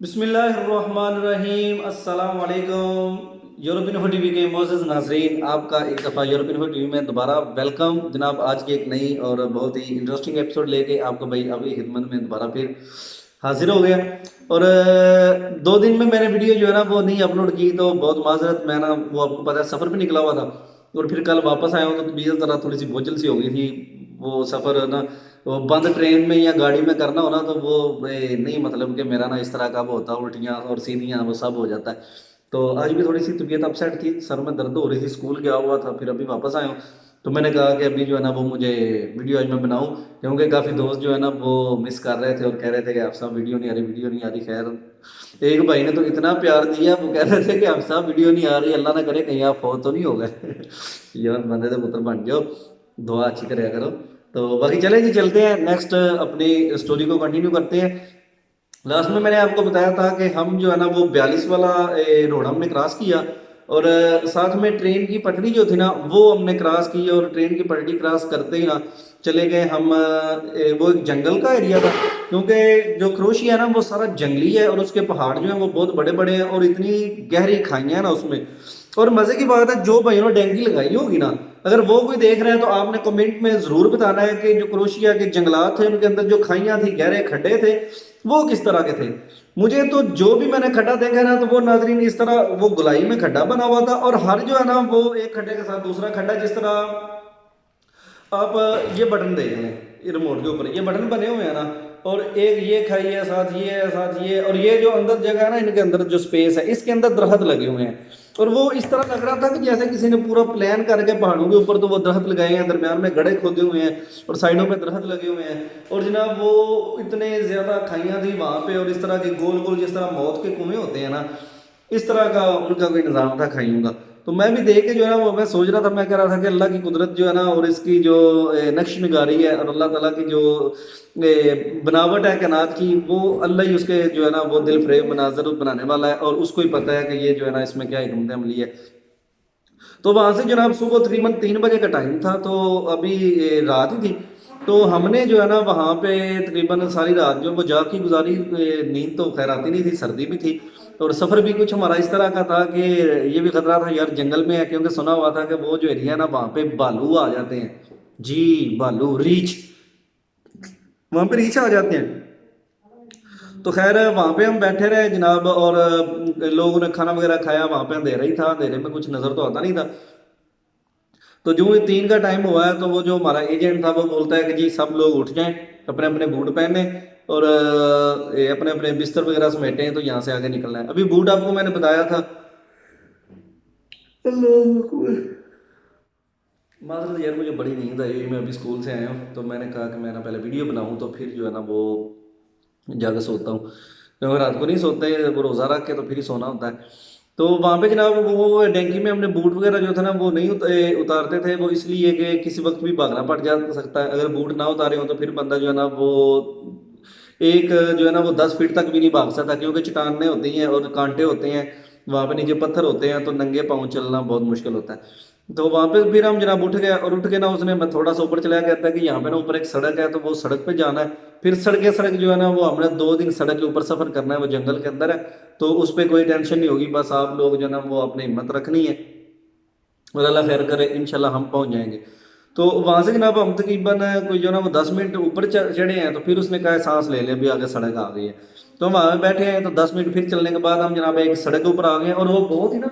बिस्मिल्लाहिर्रहमानिर्रहीम अस्सलाम वालेकुम। यूरोपियन हो टीवी के मोअज़्ज़ज़ नाज़रीन, आपका एक दफ़ा यूरोपियन हो टीवी में दोबारा वेलकम जनाब। आज की एक नई और बहुत ही इंटरेस्टिंग एपिसोड लेके आपका भाई अभी खिदमत में दोबारा फिर हाजिर हो गया। और 2 दिन में मैंने वीडियो जो है ना वो नहीं अपलोड की, तो बहुत माजरत। मैं ना वो आपको पता है सफ़र पे निकला हुआ था और फिर कल वापस आया हूँ, तो तबीयत ज़रा थोड़ी सी बोझल सी हो गई थी। वो सफ़र ना वो बंद ट्रेन में या गाड़ी में करना हो ना, तो वो नहीं, मतलब कि मेरा ना इस तरह का वो होता है, उल्टियाँ और सीनियाँ वो सब हो जाता है। तो आज भी थोड़ी सी तबीयत अपसेट थी, सर में दर्द हो रही थी, स्कूल गया हुआ था, फिर अभी वापस आया हूँ। तो मैंने कहा कि अभी जो है ना वो मुझे वीडियो आज मैं बनाऊँ, क्योंकि काफ़ी दोस्त जो है ना वो मिस कर रहे थे और कह रहे थे कि आप साहब वीडियो नहीं आ रही, वीडियो नहीं आ रही। खैर एक भाई ने तो इतना प्यार दिया, वो कह रहे थे कि आप साहब वीडियो नहीं आ रही, अल्लाह ना करे कहीं आप फोन तो नहीं हो गए। यार बंदे तो पुत्र बन जाओ, दुआ अच्छी करेगा करो। तो बाकी चले जी, चलते हैं नेक्स्ट अपनी स्टोरी को कंटिन्यू करते हैं। लास्ट में मैंने आपको बताया था कि हम जो है ना वो 42 वाला रोड हमने क्रॉस किया, और साथ में ट्रेन की पटरी जो थी ना वो हमने क्रॉस की, और ट्रेन की पटरी क्रॉस करते ही ना चले गए हम वो एक जंगल का एरिया था, क्योंकि जो क्रोशिया है ना वो सारा जंगली है, और उसके पहाड़ जो है वो बहुत बड़े बड़े हैं, और इतनी गहरी खाइयाँ हैं ना उसमें। और मज़े की बात है, जो भाइयों ने डेंगी लगाई होगी ना, अगर वो कोई देख रहे हैं तो आपने कमेंट में ज़रूर बताना है कि जो क्रोशिया के जंगलात थे उनके अंदर जो खाइयाँ थी, गहरे खड्डे थे, वो किस तरह के थे। मुझे तो जो भी मैंने खड्डा देखा ना, तो वो नाजरीन इस तरह वो गुलाई में खड्डा बना हुआ था, और हर जो है ना वो एक खड्डे के साथ दूसरा खड्डा, जिस तरह आप ये बटन देख लें, ये रिमोट के ऊपर ये बटन बने हुए हैं ना, और एक ये खाई है, साथ ये है, साथ ये, और ये जो अंदर जगह है ना, इनके अंदर जो स्पेस है इसके अंदर दरख्त लगे हुए हैं। और वो इस तरह लग रहा था कि जैसे किसी ने पूरा प्लान करके पहाड़ों के ऊपर तो वो दरख्त लगाए हैं, दरमियान में गड्ढे खोदे हुए हैं और साइडों में दरख्त लगे हुए हैं। और जनाब वो इतने ज़्यादा खाइयाँ थी वहाँ पे, और इस तरह के गोल गोल जिस तरह मौत के कुएं होते हैं ना, इस तरह का उनका कोई निज़ाम था खाइयों का। तो मैं भी देख के जो है ना वो मैं सोच रहा था, मैं कह रहा था कि अल्लाह की कुदरत जो है ना, और इसकी जो नक्श निगारी है, और अल्लाह ताला की जो बनावट है कायनात की, वो अल्लाह ही उसके जो है ना वो दिल फरेब मनाजर बनाने वाला है, और उसको ही पता है कि ये जो है ना इसमें क्या हिकमत अमली है। तो वहाँ से जनाब सुबह तकरीबन 3 बजे का टाइम था, तो अभी रात ही थी। तो हमने जो है ना वहाँ पे तकरीबन सारी रात जो वो जाग की गुजारी। नींद तो खैर आती नहीं थी, सर्दी भी थी, और सफ़र भी कुछ हमारा इस तरह का था कि ये भी खतरा था यार, जंगल में है, क्योंकि सुना हुआ था कि वो जो एरिया है ना वहाँ पे भालू आ जाते हैं। जी, भालू, रीछ, वहाँ पे रीछ आ जाते हैं। तो खैर वहाँ पे हम बैठे रहे जनाब, और लोगों ने खाना वगैरह खाया, वहाँ पे अंधेरा ही था, अंधेरे में कुछ नज़र तो आता नहीं था। तो जो ही 3 का टाइम हुआ है, तो वो जो हमारा एजेंट था वो बोलता है कि जी सब लोग उठ जाएं, अपने अपने बूट पहने, और अपने अपने बिस्तर वगैरह समेटें, तो यहाँ से आगे निकलना है। अभी बूट आपको मैंने बताया था। अल्लाह अकबर। माजरत यार, मुझे बड़ी नींद आई हुई, मैं अभी स्कूल से आया हूँ, तो मैंने कहा कि मैं ना पहले वीडियो बनाऊँ, तो फिर जो है ना वो जाकर सोता हूँ, क्योंकि रात को नहीं सोते, वो रोज़ा रख के तो फिर ही सोना होता है। तो वहाँ पे जनाब वो डेंकी में हमने बूट वगैरह जो था ना वो नहीं उतारते थे, वो इसलिए कि किसी वक्त भी भागना पड़ जा सकता है। अगर बूट ना उतारे हो तो फिर बंदा जो है ना वो एक जो है ना वो 10 फीट तक भी नहीं भाग सकता, क्योंकि चट्टानें होती हैं और कांटे होते हैं, वहाँ पे नीचे पत्थर होते हैं, तो नंगे पाँव चलना बहुत मुश्किल होता है। तो वहाँ पे फिर हम जनाब उठ गए, और उठ के ना उसने मैं थोड़ा सा ऊपर चला गया, कहता है कि यहाँ पे ना ऊपर एक सड़क है, तो वो सड़क पे जाना है। फिर सड़क जो है ना वो हमने 2 दिन सड़क के ऊपर सफ़र करना है, वो जंगल के अंदर है, तो उस पर कोई टेंशन नहीं होगी, बस आप लोग जो है ना वो अपनी हिम्मत रखनी है, और अल्लाह खैर करे, इंशाल्लाह हम पहुंच जाएंगे। तो वहां से जनाब हम तकरीबन कोई जो है ना वो 10 मिनट ऊपर चढ़े हैं, तो फिर उसने कहा सांस ले ले, भी आगे सड़क आ गई है। तो हम वहां पे बैठे हैं, तो 10 मिनट फिर चलने के बाद हम जनाब एक सड़क के ऊपर आ गए हैं, और वो बहुत ही ना,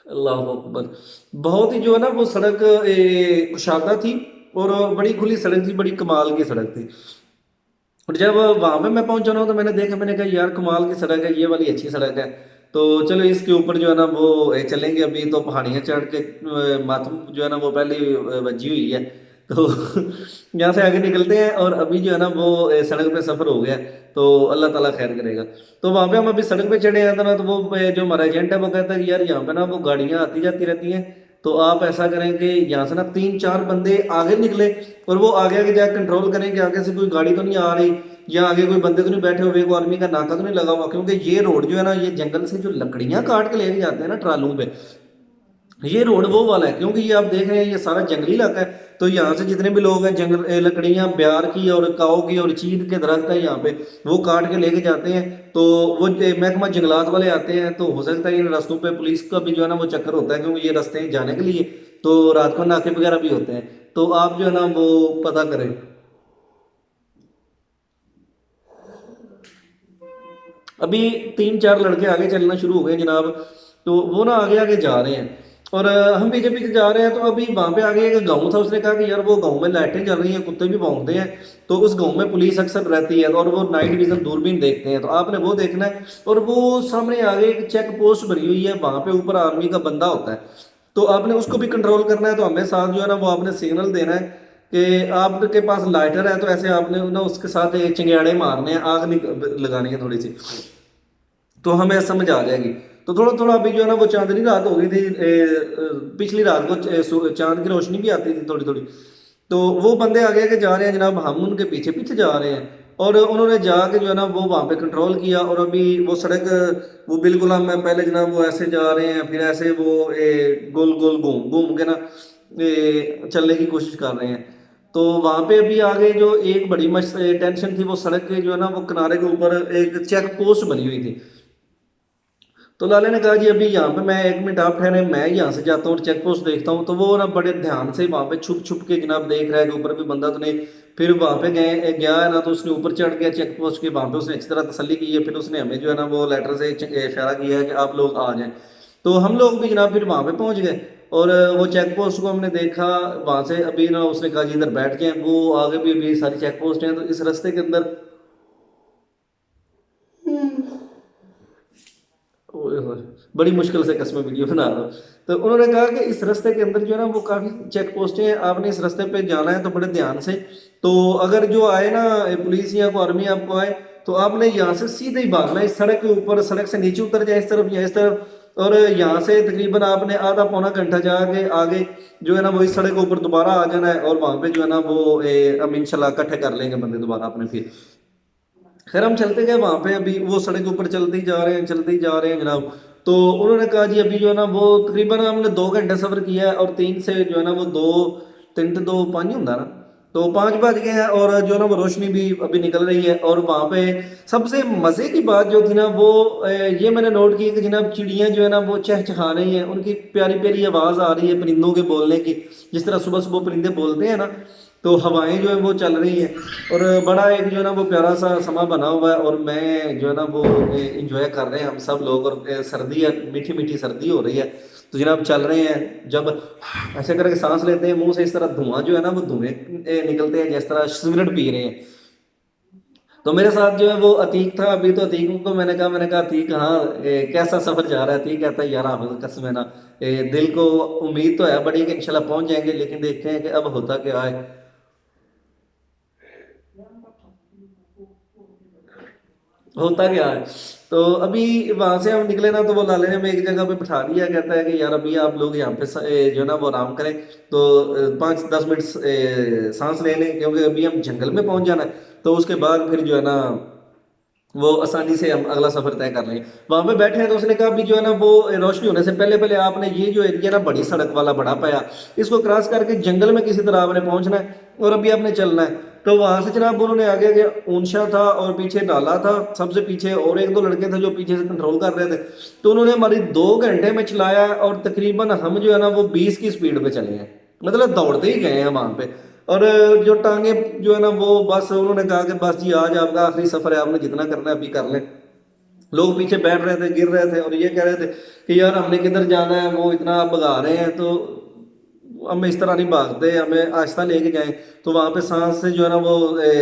अल्लाह अकबर, बहुत ही जो है ना वो सड़क कुशादा थी, और बड़ी खुली सड़क थी, बड़ी कमाल की सड़क थी। और जब वहां पे मैं पहुंचा ना, तो मैंने देखा, मैंने कहा यार कमाल की सड़क है, ये वाली अच्छी सड़क है। तो चलो इसके ऊपर जो है ना वो चलेंगे। अभी तो पहाड़ियाँ चढ़ के माथम जो है ना वो पहले वजी हुई है, तो यहाँ से आगे निकलते हैं, और अभी जो है ना वो सड़क पे सफ़र हो गया। तो अल्लाह ताला खैर करेगा। तो वहाँ पे हम अभी सड़क पे चढ़े हैं, तो ना तो वो जो हमारा एजेंट है वो कहता है कि यार यहाँ पे ना वो गाड़ियाँ आती जाती रहती हैं, तो आप ऐसा करें कि यहाँ से ना 3-4 बंदे आगे निकले, और वो आगे आगे जाकर कंट्रोल करें कि आगे से कोई गाड़ी तो नहीं आ रही, या आगे कोई बंदे तो नहीं बैठे हुए, कोई आर्मी का नाका तो नहीं लगा हुआ, क्योंकि ये रोड जो है ना ये जंगल से जो लकड़ियां काट के लेके जाते हैं ना ट्रालू पे, ये रोड वो वाला है, क्योंकि ये आप देख रहे हैं ये सारा जंगली इलाका है। तो यहाँ से जितने भी लोग हैं जंगल लकड़ियाँ ब्यार की और काऊ की और चीड़ के दरख्त है यहाँ पे, वो काट के लेके जाते हैं। तो वो महकमा जंगलात वाले आते हैं, तो हो सकता है इन रास्तों पे पुलिस का भी जो है ना वो चक्कर होता है, क्योंकि ये रास्ते हैं जाने के लिए। तो रात को नाके वगैरह भी होते हैं, तो आप जो है ना वो पता करें। अभी 3-4 लड़के आगे चलना शुरू हो गए जनाब। तो वो ना आगे आगे जा रहे हैं, और हम पीछे पीछे जा रहे हैं। तो अभी वहाँ पे आगे एक गांव था, उसने कहा कि यार वो गांव में लाइटें जल रही हैं, कुत्ते भी भौंकते हैं। तो उस गांव में पुलिस अक्सर रहती है, और वो नाइट विजन दूरबीन देखते हैं, तो आपने वो देखना है। और वो सामने आगे एक चेक पोस्ट बनी हुई है, वहाँ पे ऊपर आर्मी का बंदा होता है। तो आपने उसको भी कंट्रोल करना है। तो हमें साथ जो है ना वो आपने सिग्नल देना है कि आपके पास लाइटर है, तो ऐसे आपने ना उसके साथ चिंगाड़े मारने हैं, आग लगानी है थोड़ी सी, तो हमें समझ आ जाएगी। तो थोड़ा थोड़ा अभी जो है ना वो चांदनी रात हो गई थी, पिछली रात को चांद की रोशनी भी आती थी थोड़ी थोड़ी। तो वो बंदे आगे आगे जा रहे हैं जनाब, हम उनके पीछे पीछे जा रहे हैं। और उन्होंने जाके जो है ना वो वहाँ पे कंट्रोल किया, और अभी वो सड़क, वो बिल्कुल हम पहले जनाब वो ऐसे जा रहे हैं, फिर ऐसे वो गोल गोल घूम घूम के ना चलने की कोशिश कर रहे हैं। तो वहाँ पे अभी आगे जो एक बड़ी मस्त टेंशन थी, वो सड़क के जो है ना वो किनारे के ऊपर एक चेक पोस्ट बनी हुई थी। तो लाले ने कहा जी अभी यहाँ पे मैं 1 मिनट आप ठहरे, मैं यहाँ से जाता हूँ और चेक पोस्ट देखता हूँ। तो वो ना बड़े ध्यान से वहाँ पे छुप छुप के जनाब देख रहा है कि ऊपर कोई बंदा तो नहीं। फिर वहाँ पे गए गया है ना, तो उसने ऊपर चढ़ गया चेक पोस्ट के, वहाँ पे उसने अच्छी तरह तसल्ली की है। फिर उसने हमें जो है ना वो लेटर से इशारा किया है कि आप लोग आ जाएं। तो हम लोग भी जनाब फिर वहाँ पे पहुँच गए, और वो चेक पोस्ट को हमने देखा। वहाँ से अभी ना उसने कहा जी इधर बैठ जाए, वो आगे भी अभी सारी चेक पोस्ट हैं, तो इस रास्ते के अंदर ओए होए, बड़ी मुश्किल से कसम वीडियो बना रहा हूँ। तो उन्होंने कहा कि इस रास्ते के अंदर जो है ना वो काफ़ी चेक पोस्टें हैं, आपने इस रास्ते पे जाना है तो बड़े ध्यान से। तो अगर जो आए ना पुलिस या को आर्मी आपको आए, तो आपने यहाँ से सीधे ही भागना है, इस सड़क के ऊपर, सड़क से नीचे उतर जाए इस तरफ या इस तरफ। और यहाँ से तकरीबन आपने आधा पौना घंटा जाके आगे जो है ना वो इस सड़क के ऊपर दोबारा आ जाना है, और वहाँ पे जो है ना वो हम इंशाल्लाह इकट्ठे कर लेंगे बंदे दोबारा अपने फिर। खैर हम चलते गए वहां पे, अभी वो सड़क के ऊपर चलते ही जा रहे हैं, चलते ही जा रहे हैं जनाब। तो उन्होंने कहा जी अभी जो है ना वो तकरीबन हमने 2 घंटे सफर किया है, और 3 से जो है ना वो 2 3 तो 5 ही होता है ना, तो 5 बज गए हैं। और जो है ना वो रोशनी भी अभी निकल रही है। और वहां पे सबसे मजे की बात जो थी ना वो ये मैंने नोट की कि जनाब चिड़ियां जो है ना वो चहचहा रही हैं, उनकी प्यारी प्यारी आवाज आ रही है परिंदों के बोलने की, जिस तरह सुबह सुबह परिंदे बोलते हैं ना। तो हवाएं जो है वो चल रही हैं, और बड़ा एक जो है ना वो प्यारा सा समा बना हुआ है, और मैं जो है ना वो इंजॉय कर रहे हैं हम सब लोग। और सर्दी है, मीठी मीठी सर्दी हो रही है। तो जनाब चल रहे हैं, जब ऐसे करके सांस लेते हैं मुंह से, इस तरह धुआं जो है ना वो धुएं निकलते हैं, जिस तरह सिगरेट पी रहे हैं। तो मेरे साथ जो है वो अतीक था। अभी तो अतीक को मैंने कहा अतीक हाँ कैसा सफर जा रहा है? अतीक कहता है यार हाफिज कसम है ना, दिल को उम्मीद तो है बड़ी कि इंशाल्लाह पहुंच जाएंगे, लेकिन देखते हैं कि अब होता क्या है। होता क्या है। तो अभी वहां से हम निकले ना, तो वो लाले ने हमें एक जगह पे बिठा दिया, कहता है कि यार अभी आप लोग यहाँ पे जो है ना वो आराम करें। तो 5-10 मिनट सांस ले लें, क्योंकि अभी हम जंगल में पहुंच जाना है। तो उसके बाद फिर जो है ना वो आसानी से हम अगला सफर तय कर लेंगे। वहां पे बैठे हैं, तो उसने कहा अभी जो है ना वो रोशनी होने से पहले पहले आपने ये जो एरिया ना बड़ी सड़क वाला बड़ा पाया, इसको क्रॉस करके जंगल में किसी तरह आपने पहुंचना है, और अभी आपने चलना है। तो वहां से जनाब उन्होंने आगे आगे ऊंचा था, और पीछे नाला था सबसे पीछे, और 1-2 लड़के थे जो पीछे से कंट्रोल कर रहे थे। तो उन्होंने हमारी 2 घंटे में चलाया, और तकरीबन हम जो है ना वो 20 की स्पीड पे चले हैं, मतलब दौड़ते ही गए हैं वहां पे। और जो टांगे जो है ना वो बस उन्होंने कहा कि बस जी आज आपका आखिरी सफर है, आपने जितना करना है अभी कर लें। लोग पीछे बैठ रहे थे, गिर रहे थे, और ये कह रहे थे कि यार हमने किधर जाना है, वो इतना भगा रहे हैं, तो हम इस तरह नहीं भागते, हमें आहिस्ता लेके जाएं। तो वहां पे सांस से जो है ना वो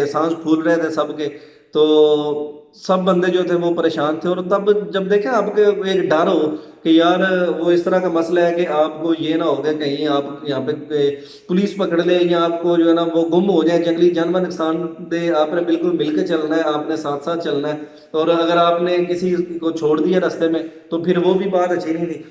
सांस फूल रहे थे सबके। तो सब बंदे जो थे वो परेशान थे। और तब जब देखे आपके एक डर हो कि यार वो इस तरह का मसला है कि आपको ये ना हो गया कहीं आप यहाँ पे पुलिस पकड़ ले, या आपको जो है ना वो गुम हो जाए, जंगली जानवर नुकसान दे, आपने बिल्कुल मिल के चलना है, आपने साथ साथ चलना है। और अगर आपने किसी को छोड़ दिया रास्ते में, तो फिर वो भी बात अच्छी नहीं थी।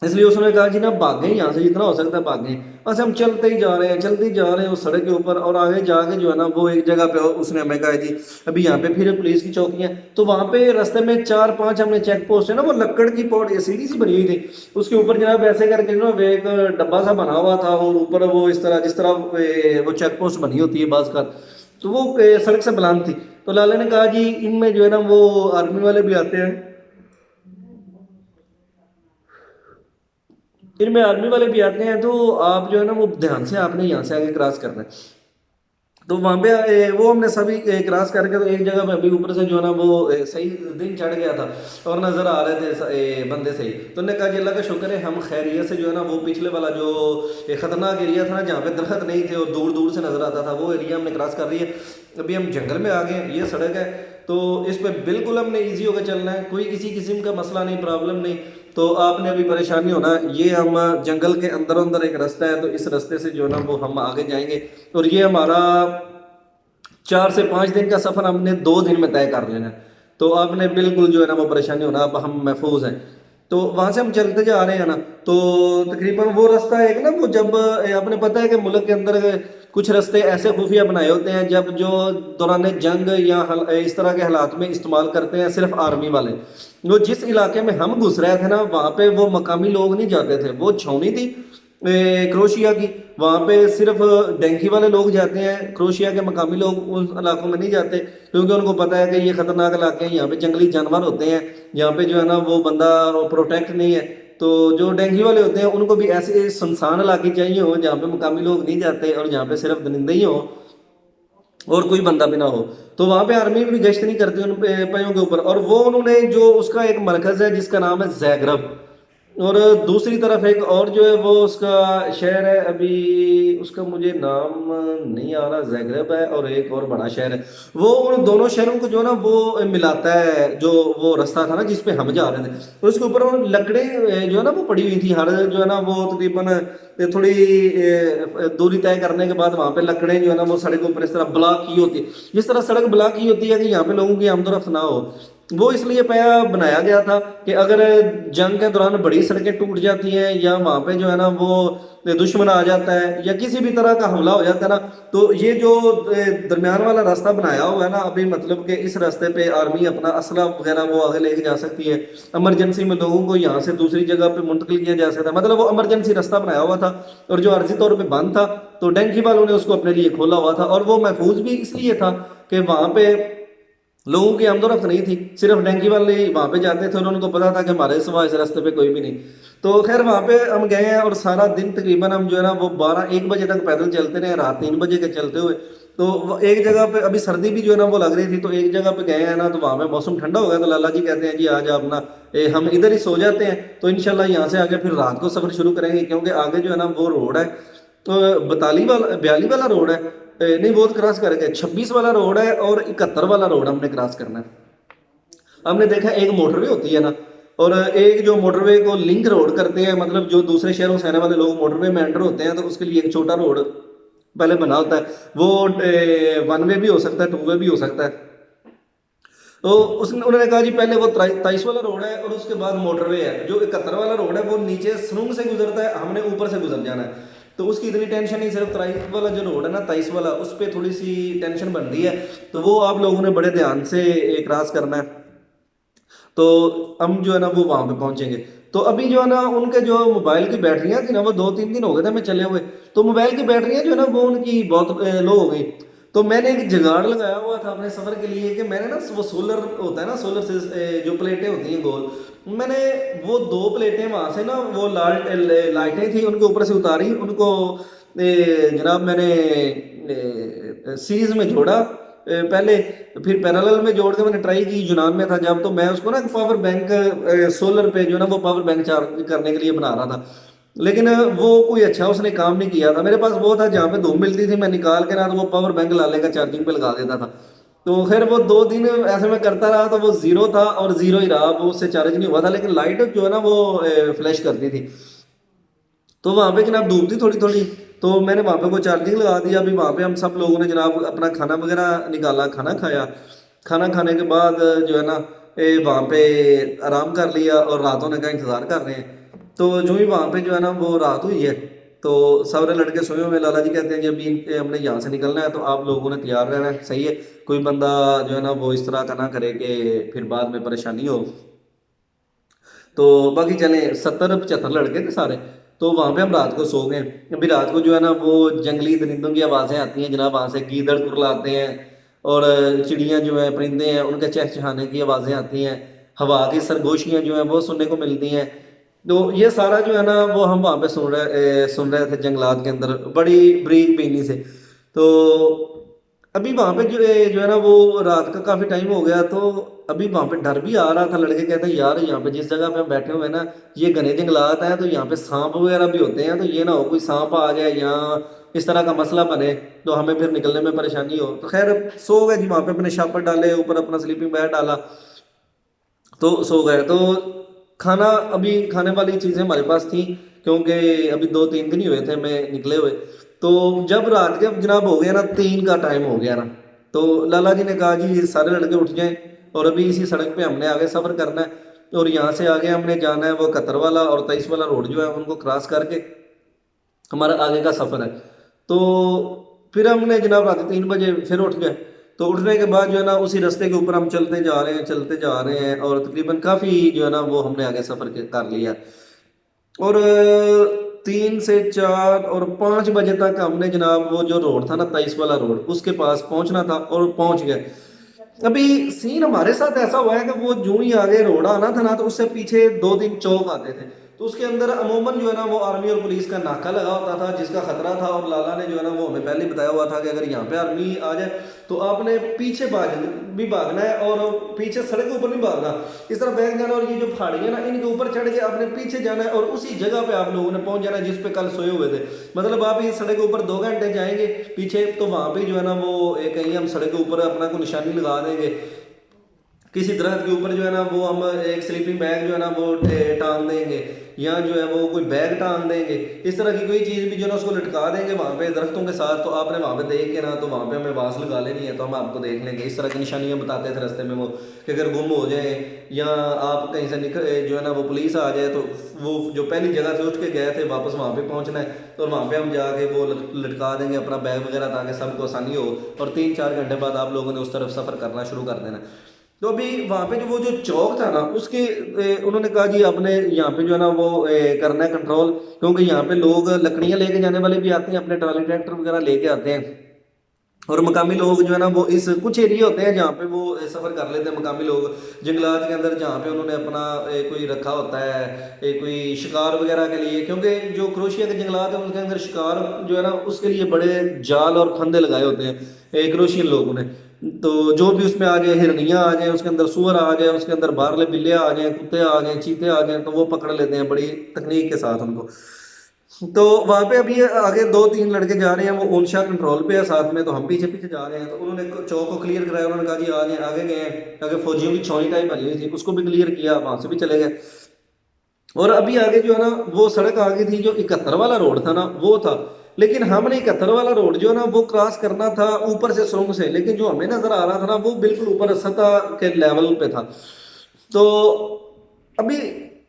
इसलिए उसने कहा जी ना भागें यहाँ से, जितना हो सकता है भागें। बस हम चलते ही जा रहे हैं, चलते ही जा रहे हैं उस सड़क के ऊपर, और आगे जाके जो है ना वो एक जगह पे उसने हमें कहा जी अभी यहाँ पे फिर पुलिस की चौकी है। तो वहाँ पे रास्ते में 4-5 हमने चेक पोस्ट है ना, वो लकड़ की पौड़ सीढ़ी सी बनी हुई थी, उसके ऊपर जनाब ऐसे करके ना वो एक डब्बा सा बना हुआ था, और ऊपर वो इस तरह जिस तरह वो चेक पोस्ट बनी होती है बास का, तो वो सड़क से बुलंद थी। तो लाला ने कहा जी इनमें जो है ना वो आर्मी वाले भी आते हैं, इनमें आर्मी वाले भी आते हैं, तो आप जो है ना वो ध्यान से आपने यहाँ से आगे क्रॉस करना है। तो वहां पे वो हमने सभी क्रॉस करके, तो एक जगह पे अभी ऊपर से जो है ना वो सही दिन चढ़ गया था, और नजर आ रहे थे बंदे सही। तो उन्होंने कहा जी अल्लाह का शुक्र है हम खैरियत से जो है ना वो पिछले वाला जो खतरनाक एरिया था ना जहाँ पे दरख्त नहीं थे और दूर दूर से नजर आता था, वो एरिया हमने क्रॉस कर रही है। अभी हम जंगल में आ गए हैं, ये सड़क है, तो इस पर बिल्कुल हमने ईजी होकर चलना है, कोई किसी किस्म का मसला नहीं, प्रॉब्लम नहीं। तो आपने अभी परेशानी होना, ये हम जंगल के अंदर अंदर एक रास्ता है, तो इस रास्ते से जो है ना वो हम आगे जाएंगे, और ये हमारा 4 से 5 दिन का सफर हमने 2 दिन में तय कर लेना है। तो आपने बिल्कुल जो है ना वो परेशानी होना, अब हम महफूज हैं। तो वहां से हम चलते जा रहे हैं ना, तो तकरीबन वो रास्ता है एक ना, वो जब आपने पता है कि मुल्क के अंदर कुछ रास्ते ऐसे खुफिया बनाए होते हैं जब जो दौरान जंग या इस तरह के हालात में इस्तेमाल करते हैं सिर्फ आर्मी वाले। वो जिस इलाके में हम घुस रहे थे ना वहां पे वो मकामी लोग नहीं जाते थे, वो छावनी थी क्रोशिया की, वहाँ पे सिर्फ डेंकी वाले लोग जाते हैं, क्रोशिया के मकामी लोग उन इलाकों में नहीं जाते, क्योंकि उनको पता है कि ये खतरनाक इलाके हैं, यहाँ पे जंगली जानवर होते हैं, यहाँ पे जो है ना वो बंदा प्रोटेक्ट नहीं है। तो जो डेंगी वाले होते हैं उनको भी ऐसे सुनसान इलाके चाहिए हो जहाँ पे मकामी लोग नहीं जाते, और जहाँ पे सिर्फ दरिंदे ही हो और कोई बंदा भी ना हो। तो वहां पे आर्मी भी गश्त नहीं करती उन पहियों के ऊपर, और वो उन्होंने जो उसका एक मरकज है जिसका नाम है जैगरब, और दूसरी तरफ एक और जो है वो उसका शहर है, अभी उसका मुझे नाम नहीं आ रहा, जैगरब है और एक और बड़ा शहर है। वो उन दोनों शहरों को जो है ना वो मिलाता है, जो वो रास्ता था ना जिस पे हम जा रहे थे, तो उसके ऊपर वो लकड़े जो है ना वो पड़ी हुई थी, हर जो है ना वो तकरीबन थोड़ी दूरी तय करने के बाद वहां पे लकड़े जो है ना वो सड़क के ऊपर इस तरह ब्लॉक की होती है, जिस तरह सड़क ब्लॉक की होती है कि यहाँ पे लोगों की आमदोरफ्त ना हो। वो इसलिए पाया बनाया गया था कि अगर जंग के दौरान बड़ी सड़कें टूट जाती हैं या वहां पे जो है ना वो दुश्मन आ जाता है या किसी भी तरह का हमला हो जाता है ना, तो ये जो दरमियान वाला रास्ता बनाया हुआ है ना अभी, मतलब कि इस रास्ते पे आर्मी अपना असला वगैरह वो आगे लेके जा सकती है, इमरजेंसी में लोगों को यहाँ से दूसरी जगह पे मुंतकिल किया जा सकता है, मतलब वो इमरजेंसी रास्ता बनाया हुआ था, और जो अर्जी तौर पर बंद था, तो डेंकी वालों ने उसको अपने लिए खोला हुआ था, और वो महफूज भी इसलिए था कि वहां पे लोगों की आमदोरफ्त नहीं थी, सिर्फ डेंकी वाले वहां पे जाते थे और उनको पता था कि हमारे सिवा इस रास्ते पे कोई भी नहीं। तो खैर वहां पे हम गए हैं, और सारा दिन तकरीबन हम जो है ना वो 12-1 बजे तक पैदल चलते रहे, रात 3 बजे के चलते हुए। तो एक जगह पे अभी सर्दी भी जो है ना वो लग रही थी, तो एक जगह पे गए हैं ना, तो वहां पे मौसम ठंडा हो गया, तो लाला जी कहते हैं जी आज आप ना हम इधर ही सो जाते हैं, तो इंशाल्लाह यहाँ से आगे फिर रात को सफर शुरू करेंगे, क्योंकि आगे जो है ना वो रोड है, तो 42 वाला रोड है, नहीं वो तो क्रॉस करके 26 वाला रोड है, और 71 वाला रोड हमने क्रॉस करना है। हमने देखा एक मोटरवे होती है ना, और एक जो मोटरवे को लिंक रोड करते हैं, मतलब जो दूसरे शहरों से आने वाले लोग मोटरवे में एंटर होते हैं, तो उसके लिए एक छोटा रोड पहले बना होता है, वो 1 वे भी हो सकता है, 2 वे भी हो सकता है। तो उसने उन्होंने कहा जी पहले वो 23 वाला रोड है और उसके बाद मोटरवे है, जो 71 वाला रोड है वो नीचे सुरंग से गुजरता है, हमने ऊपर से गुजर जाना है। तो उसकी इतनी टेंशन नहीं, सिर्फ 23 वाला जो रोड है ना, 23 वाला, उस पर थोड़ी सी टेंशन बन रही है, तो वो आप लोगों ने बड़े ध्यान से क्रॉस करना है। तो हम जो है ना वो वहां पे पहुंचेंगे। तो अभी जो है ना उनके जो मोबाइल की बैटरियां थी ना, वो 2-3 दिन हो गए थे हमें चले हुए, तो मोबाइल की बैटरियां जो है ना वो उनकी बहुत लो हो गई। तो मैंने एक जुगाड़ लगाया हुआ था अपने सफर के लिए कि मैंने ना वो सोलर होता है ना, सोलर से जो प्लेटें होती हैं गोल, मैंने वो 2 प्लेटें वहां से ना वो लाइटें थी उनके ऊपर से उतारी, उनको जनाब मैंने सीरीज में जोड़ा पहले, फिर पैरेलल में जोड़ के मैंने ट्राई की, यूनान में था जब, तो मैं उसको ना पावर बैंक सोलर पे जो ना वो पावर बैंक चार्ज करने के लिए बना रहा था, लेकिन वो कोई अच्छा उसने काम नहीं किया था। मेरे पास वो था जहाँ पे धूप मिलती थी, मैं निकाल के ना तो वो पावर बैंक ला लेकर चार्जिंग पे लगा देता था। तो खैर वो 2 दिन ऐसे मैं करता रहा, तो वो जीरो था और जीरो ही रहा, वो उससे चार्ज नहीं हुआ था, लेकिन लाइट जो है ना वो फ्लैश करती थी। तो वहां पे जनाब धूप थी थोड़ी थोड़ी, तो मैंने वहां पे वो चार्जिंग लगा दिया। अभी वहां पे हम सब लोगों ने जनाब अपना खाना वगैरह निकाला, खाना खाया, खाना खाने के बाद जो है ना वहां पे आराम कर लिया और रात होने का इंतजार कर रहे हैं। तो जो ही वहाँ पे जो है ना वो रात हुई है, तो सारे लड़के सोए हुए हैं। लाला जी कहते हैं जी अभी हमने यहाँ से निकलना है, तो आप लोगों ने तैयार रहना है, सही है। कोई बंदा जो है ना वो इस तरह का ना करे कि फिर बाद में परेशानी हो। तो बाकी चले 70-75 लड़के थे सारे। तो वहाँ पे हम रात को सो गए। अभी रात को जो है ना वो जंगली दरिंदों की आवाज़ें आती हैं जनाब, वहाँ से गीदड़ कुरलाते हैं, और चिड़ियाँ जो हैं, परिंदे हैं, उनके चहचहाने की आवाज़ें आती हैं, हवा की सरगोशियाँ जो हैं वो सुनने को मिलती हैं। तो ये सारा जो है ना वो हम वहाँ पे सुन रहे थे जंगलात के अंदर बड़ी बरीक बीनी से। तो अभी वहाँ पे जो है ना वो रात का काफ़ी टाइम हो गया, तो अभी वहाँ पे डर भी आ रहा था। लड़के कहते हैं यार यहाँ पे जिस जगह पे हम बैठे हुए हैं ना, ये घने जंगलात हैं, तो यहाँ पे सांप वगैरह भी होते हैं, तो ये ना हो कोई सांप आ जाए या इस तरह का मसला बने तो हमें फिर निकलने में परेशानी हो। तो खैर सो गए जी, वहाँ पे अपने शापर डाले, ऊपर अपना स्लीपिंग बैग डाला, तो सो गए। तो खाना, अभी खाने वाली चीज़ें हमारे पास थी, क्योंकि अभी 2-3 दिन ही हुए थे मैं निकले हुए। तो जब रात के जनाब हो गया ना, 3 का टाइम हो गया ना, तो लाला जी ने कहा जी सारे लड़के उठ जाएं, और अभी इसी सड़क पे हमने आगे सफ़र करना है, और यहाँ से आगे हमने जाना है वो कतर वाला और 23 वाला रोड जो है उनको क्रॉस करके हमारा आगे का सफ़र है। तो फिर हमने जनाब रात 3 बजे फिर उठ गए। तो उठने के बाद जो है ना उसी रास्ते के ऊपर हम चलते जा रहे हैं, चलते जा रहे हैं, और तकरीबन काफ़ी जो है ना वो हमने आगे सफ़र कर लिया। और 3 से 4 और 5 बजे तक हमने जनाब वो जो रोड था ना 23 वाला रोड, उसके पास पहुंचना था, और पहुंच गए। अभी सीन हमारे साथ ऐसा हुआ है कि वो जो ही आगे रोड आना था ना, तो उससे पीछे 2-3 चौक आते थे, तो उसके अंदर अमूमन जो है ना वो आर्मी और पुलिस का नाका लगा होता था, जिसका खतरा था। और लाला ने जो है ना वो हमें पहले ही बताया हुआ था कि अगर यहाँ पे आर्मी आ जाए तो आपने पीछे भी भागना है, और पीछे सड़क के ऊपर नहीं भागना, इस तरह बैग जाना, और ये जो पहाड़ियाँ ना इनके ऊपर चढ़ के आपने पीछे जाना है, और उसी जगह पे आप लोगों ने पहुंच जाना है जिस पे कल सोए हुए थे। मतलब आप इस सड़क के ऊपर 2 घंटे जाएंगे पीछे, तो वहां पे जो है ना वो कहीं हम सड़क के ऊपर अपना को निशानी लगा देंगे, किसी दरख्त के ऊपर जो है ना वो हम एक स्लीपिंग बैग जो है ना वो टांग देंगे, या जो है वो कोई बैग टांग देंगे, इस तरह की कोई चीज़ भी जो है ना उसको लटका देंगे वहाँ पे दरख्तों के साथ। तो आपने वहाँ पे देख के ना, तो वहाँ पे हमें आवाज़ लगा लेनी है, तो हम आपको देख लेंगे। इस तरह की निशानियाँ बताते थे रास्ते में वो, कि अगर गुम हो जाए या आप कहीं से निकल जो है ना वो पुलिस आ जाए, तो वो जो पहली जगह से उठ के गए थे वापस वहाँ पे पहुँचना है, तो वहाँ पे हम जाके वो लटका देंगे अपना बैग वगैरह, ताकि सबको आसानी हो, और 3-4 घंटे बाद आप लोगों ने उस तरफ सफ़र करना शुरू कर देना। तो अभी वहाँ पे जो वो जो चौक था ना उसके उन्होंने कहा जी आपने यहाँ पे जो है ना वो करना है कंट्रोल, क्योंकि यहाँ पे लोग लकड़ियाँ लेके जाने वाले भी आते हैं, अपने ट्राली ट्रैक्टर वगैरह लेके आते हैं, और मकामी लोग जो है ना वो इस कुछ एरिया होते हैं जहाँ पे वो सफ़र कर लेते हैं मकामी लोग जंगलात के अंदर, जहाँ पे उन्होंने अपना कोई रखा होता है कोई शिकार वगैरह के लिए, क्योंकि जो क्रोशिया के जंगलात हैं उनके अंदर शिकार जो है ना उसके लिए बड़े जाल और फंदे लगाए होते हैं क्रोशियन लोगों ने। तो जो भी उसमें आ जाए, हिरनियाँ आ जाए उसके अंदर, सुअर आ जाए उसके अंदर, बारले बिल्ले आ जाए, कुत्ते आ जाए, चीते आ जाए, तो वो पकड़ लेते हैं बड़ी तकनीक के साथ उनको। तो वहां पे अभी आगे 2-3 लड़के जा रहे हैं, वो ओनशा कंट्रोल पे है साथ में, तो हम पीछे पीछे जा रहे हैं। तो उन्होंने चौक को क्लियर कराया, उन्होंने कहा जी आगे आगे गए हैं, आगे फौजियों की छावनी टाइप बनी हुई थी, उसको भी क्लियर किया, वहां से भी चले गए। और अभी आगे जो है ना वो सड़क आगे थी, जो 71 वाला रोड था ना वो था, लेकिन हमने 71 वाला रोड जो है ना वो क्रॉस करना था ऊपर से सुरंग से, लेकिन जो हमें नजर आ रहा था ना वो बिल्कुल ऊपर सतह के लेवल पे था। तो अभी